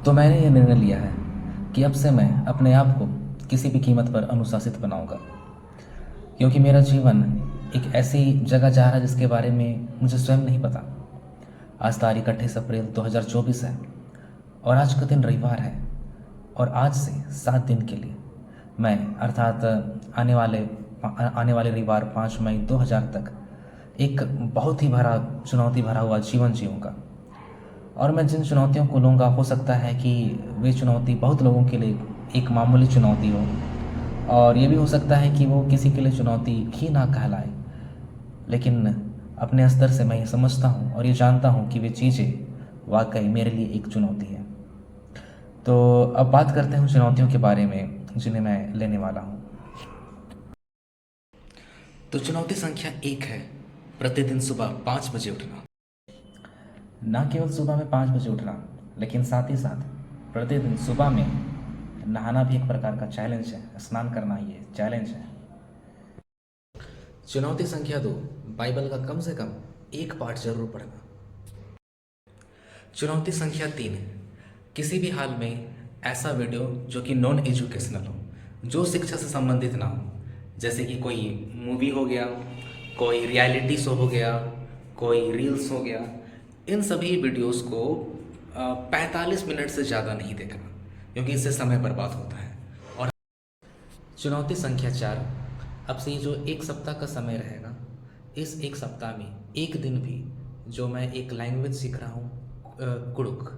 तो मैंने ये निर्णय लिया है कि अब से मैं अपने आप को किसी भी कीमत पर अनुशासित बनाऊंगा, क्योंकि मेरा जीवन एक ऐसी जगह जा रहा है जिसके बारे में मुझे स्वयं नहीं पता। आज तारीख 28 अप्रैल 2024 है और आज का दिन रविवार है। और आज से 7 दिन के लिए मैं अर्थात आने वाले रविवार 5 मई 2000 तक एक बहुत ही चुनौती भरा हुआ जीवन जीऊँगा। और मैं जिन चुनौतियों को लूँगा, हो सकता है कि वे चुनौती बहुत लोगों के लिए एक मामूली चुनौती हो, और ये भी हो सकता है कि वो किसी के लिए चुनौती ही ना कहलाए। लेकिन अपने स्तर से मैं ये समझता हूँ और ये जानता हूँ कि वे चीज़ें वाकई मेरे लिए एक चुनौती है। तो अब बात करते हैं उन चुनौतियों के बारे में जिन्हें मैं लेने वाला हूँ। तो चुनौती संख्या 1 है प्रतिदिन सुबह 5 बजे उठना। ना केवल सुबह में 5 बजे उठना, लेकिन साथ ही साथ प्रतिदिन सुबह में नहाना भी एक प्रकार का चैलेंज है। स्नान करना ये चैलेंज है। चुनौती संख्या 2, बाइबल का कम से कम एक पाठ जरूर पढ़ना। चुनौती संख्या 3, किसी भी हाल में ऐसा वीडियो जो कि नॉन एजुकेशनल हो, जो शिक्षा से संबंधित ना हो, जैसे कि कोई मूवी हो गया, कोई रियलिटी शो हो गया, कोई रील्स हो गया। इन सभी वीडियोस को 45 मिनट से ज़्यादा नहीं देखना, क्योंकि इससे समय बर्बाद होता है। और चुनौती संख्या 4, अब से ये जो एक सप्ताह का समय रहेगा, इस एक सप्ताह में एक दिन भी जो मैं एक लैंग्वेज सीख रहा हूँ, कुड़ुक,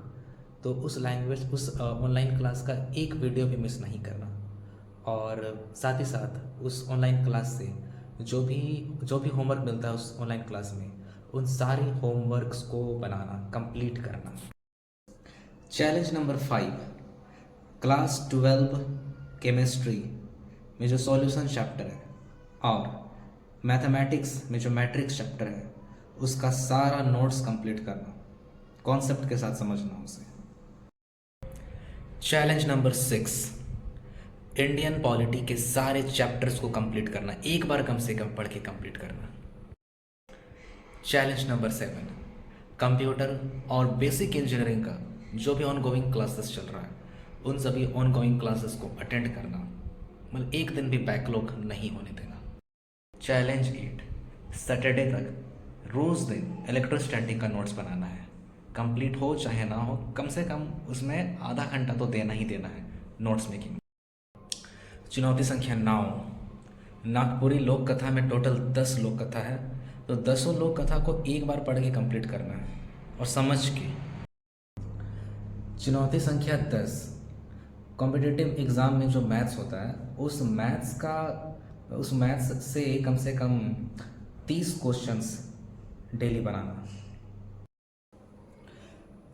तो उस ऑनलाइन क्लास का एक वीडियो भी मिस नहीं करना। और साथ ही साथ उस ऑनलाइन क्लास से जो भी होमवर्क मिलता है उस ऑनलाइन क्लास में, उन सारे होमवर्क्स को बनाना, कंप्लीट करना। चैलेंज नंबर 5, क्लास 12 केमिस्ट्री में जो सॉल्यूशन चैप्टर है और मैथमेटिक्स में जो मैट्रिक्स चैप्टर है, उसका सारा नोट्स कंप्लीट करना, कॉन्सेप्ट के साथ समझना उसे। चैलेंज नंबर 6, इंडियन पॉलिटी के सारे चैप्टर्स को कंप्लीट करना, एक बार कम से कम पढ़ के कंप्लीट करना। चैलेंज नंबर 7, कंप्यूटर और बेसिक इंजीनियरिंग का जो भी ऑनगोइंग क्लासेस चल रहा है, उन सभी ऑनगोइंग क्लासेस को अटेंड करना, मतलब एक दिन भी बैकलॉग नहीं होने देना। चैलेंज 8, सैटरडे तक रोज़ दिन इलेक्ट्रोस्टैटिक का नोट्स बनाना है। कंप्लीट हो चाहे ना हो, कम से कम उसमें आधा घंटा तो देना ही देना है नोट्स मेकिंग। चुनौती संख्या 9, नागपुरी लोक कथा में टोटल 10 लोक कथा है, तो 10 लोक कथा को एक बार पढ़ के कंप्लीट करना है और समझ के। चुनौती संख्या 10, कॉम्पिटिटिव एग्ज़ाम में जो मैथ्स होता है, उस मैथ्स से कम से कम 30 क्वेश्चंस डेली बनाना।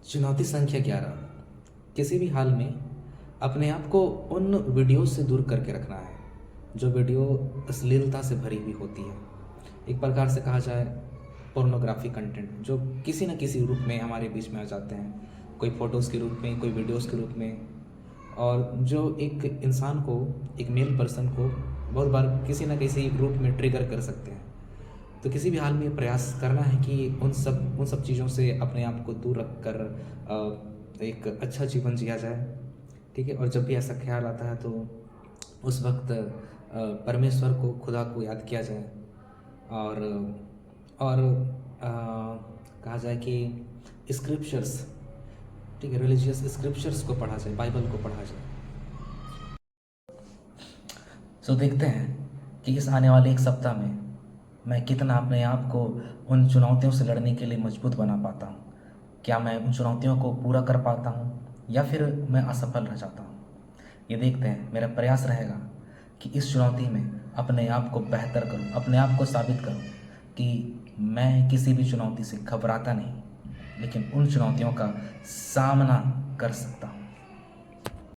चुनौती संख्या 11, किसी भी हाल में अपने आप को उन वीडियो से दूर करके रखना है जो वीडियो अश्लीलता से भरी हुई होती है। एक प्रकार से कहा जाए पोर्नोग्राफी कंटेंट, जो किसी न किसी रूप में हमारे बीच में आ जाते हैं, कोई फ़ोटोज़ के रूप में, कोई वीडियोज़ के रूप में, और जो एक इंसान को, एक मेल पर्सन को बहुत बार किसी न किसी रूप में ट्रिगर कर सकते हैं। तो किसी भी हाल में प्रयास करना है कि उन सब चीज़ों से अपने आप को दूर रख कर एक अच्छा जीवन जिया जाए। ठीक है, और जब भी ऐसा ख्याल आता है तो उस वक्त परमेश्वर को, खुदा को याद किया जाए, और कहा जाए कि स्क्रिप्चर्स, ठीक है, रिलीजियस स्क्रिप्चर्स को पढ़ा जाए, बाइबल को पढ़ा जाए। तो देखते हैं कि इस आने वाले एक सप्ताह में मैं कितना अपने आप को उन चुनौतियों से लड़ने के लिए मजबूत बना पाता हूँ। क्या मैं उन चुनौतियों को पूरा कर पाता हूँ या फिर मैं असफल रह जाता हूँ, ये देखते हैं। मेरा प्रयास रहेगा कि इस चुनौती में अपने आप को बेहतर करूँ, अपने आप को साबित करूँ कि मैं किसी भी चुनौती से घबराता नहीं, लेकिन उन चुनौतियों का सामना कर सकता हूँ।